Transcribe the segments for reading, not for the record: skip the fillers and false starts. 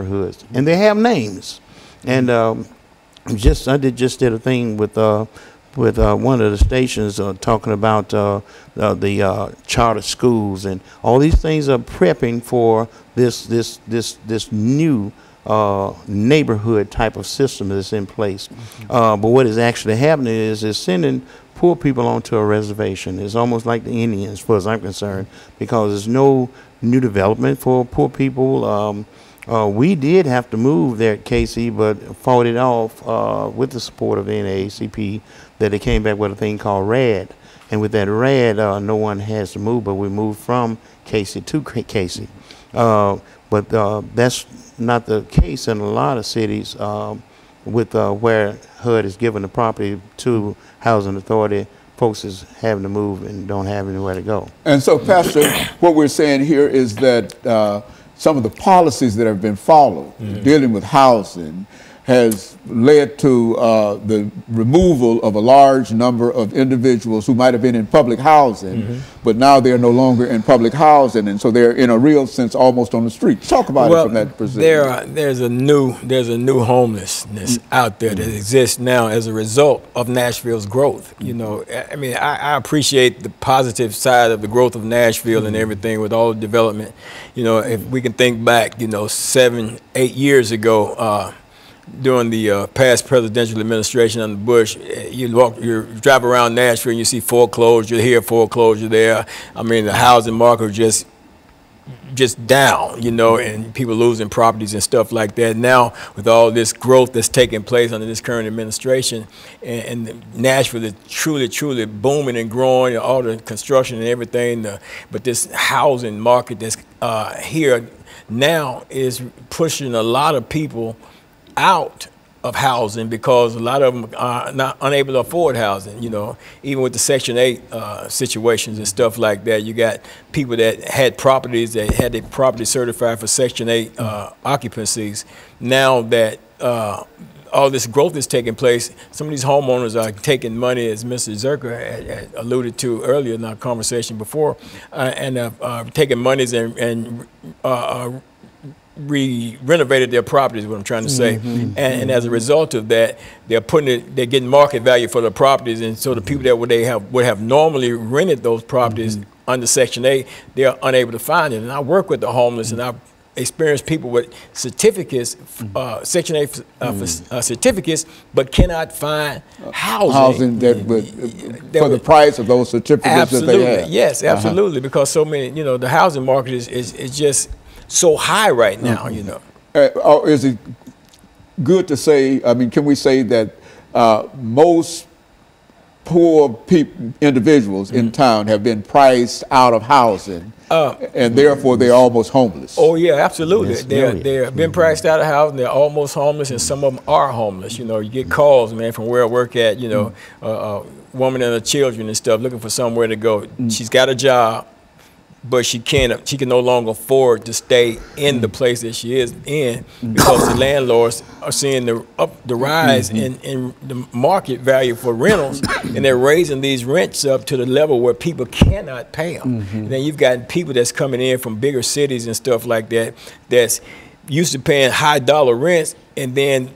neighborhoods, and they have names. And I just did a thing with one of the stations talking about the charter schools, and all these things are prepping for this new neighborhood type of system that's in place. But what is actually happening is it's sending poor people onto a reservation. It's almost like the Indians, as far as I'm concerned, because there's no new development for poor people. We did have to move there at Casey, but fought it off with the support of the NAACP, that they came back with a thing called RAD. And with that RAD, no one has to move, but we moved from Casey to Casey. But that's not the case in a lot of cities with where HUD is giving the property to Housing Authority. Folks is having to move and don't have anywhere to go. And so, Pastor, what we're saying here is that some of the policies that have been followed dealing with housing has led to the removal of a large number of individuals who might have been in public housing, but now they're no longer in public housing, and so they're in a real sense almost on the street. Talk about it from that perspective. There's a new homelessness out there that exists now as a result of Nashville's growth. You know, I mean, I appreciate the positive side of the growth of Nashville and everything with all the development. You know, if we can think back, you know, 7, 8 years ago, during the past presidential administration under Bush, you drive around Nashville and you see foreclosure here, foreclosure there. I mean, the housing market was just down, you know, and people losing properties and stuff like that. Now, with all this growth that's taking place under this current administration, and Nashville is truly booming and growing, all the construction and everything, but this housing market that's here now is pushing a lot of people out of housing, because a lot of them are unable to afford housing. You know, even with the Section 8 situations and stuff like that, you got people that had properties that had their property certified for Section 8 occupancies. Now that all this growth is taking place, some of these homeowners are taking money, as Mr. Zirker had alluded to earlier in our conversation before, and taking monies and renovated their properties, what I'm trying to say, and as a result of that, they're getting market value for the properties, and so the people that would have normally rented those properties under Section 8, they're unable to find it. And I work with the homeless, and I've experienced people with certificates, Section 8 certificates, but cannot find housing. For the price of those certificates that they have. Yes, absolutely, because so many, you know, the housing market is just so high right now, you know. Is it good to say, I mean, can we say that most poor individuals in town have been priced out of housing, and therefore they're almost homeless? Oh yeah, absolutely. Yes, they're been priced out of housing, they're almost homeless, and some of them are homeless. You know, you get calls, man, from where I work at, you know, a woman and her children and stuff looking for somewhere to go. She's got a job, but she can no longer afford to stay in the place that she is in, because the landlords are seeing the rise in the market value for rentals, and they're raising these rents up to the level where people cannot pay them. And then you've got people that's coming in from bigger cities and stuff like that, that's used to paying high dollar rents, and then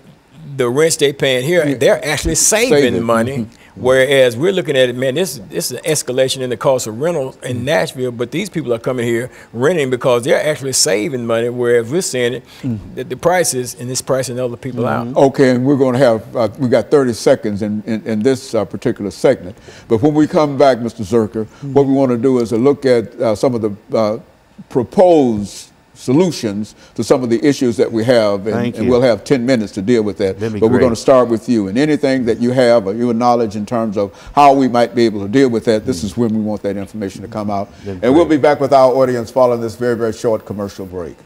the rents they paying here, they're actually saving money. Whereas we're looking at it, man, this is an escalation in the cost of rentals in Nashville, but these people are coming here renting because they're actually saving money, whereas we're seeing it, that the prices, and it's pricing other people out. Okay, and we're going to have, we got 30 seconds in this particular segment. But when we come back, Mr. Zirker, what we want to do is look at some of the proposed solutions to some of the issues that we have, and we'll have 10 minutes to deal with that. But we're going to start with you, and anything that you have or your knowledge in terms of how we might be able to deal with that, this is when we want that information to come out. And we'll be back with our audience following this very, very short commercial break.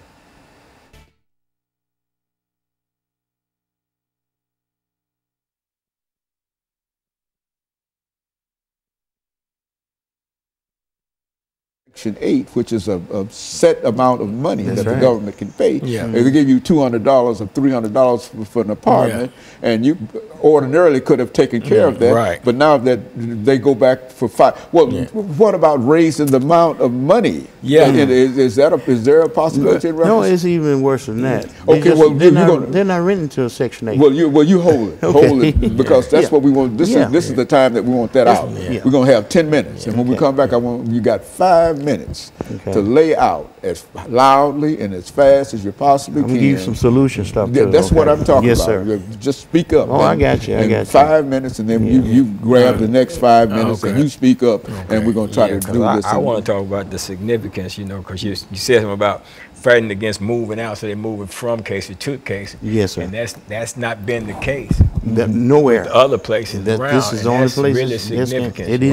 Section 8, which is a set amount of money that the government can pay. Yeah. They give you $200 or $300 for an apartment, and you ordinarily could have taken care of that. Right. But now that they go back for 5, well, what about raising the amount of money? Yeah. Is there a possibility? No, it's even worse than that. Okay, They're not renting to a Section 8. Well, you hold it, hold it, because that's what we want. This is the time that we want that out. We're gonna have 10 minutes, and when we come back, you got 5 minutes to lay out as loudly and as fast as you possibly can. I'm gonna give you some solution stuff. That's what I'm talking about. Sir. Just speak up. Oh, I got you. I got you. 5 minutes, and then you grab the next 5 minutes, and you speak up, and we're gonna try to do this. I want to talk about the significance, you know, because you said something about fighting against moving out, so they're moving from case to case. Yes, sir. And that's not been the case. Nowhere. With other places around. This is the only place. Really significant. It is.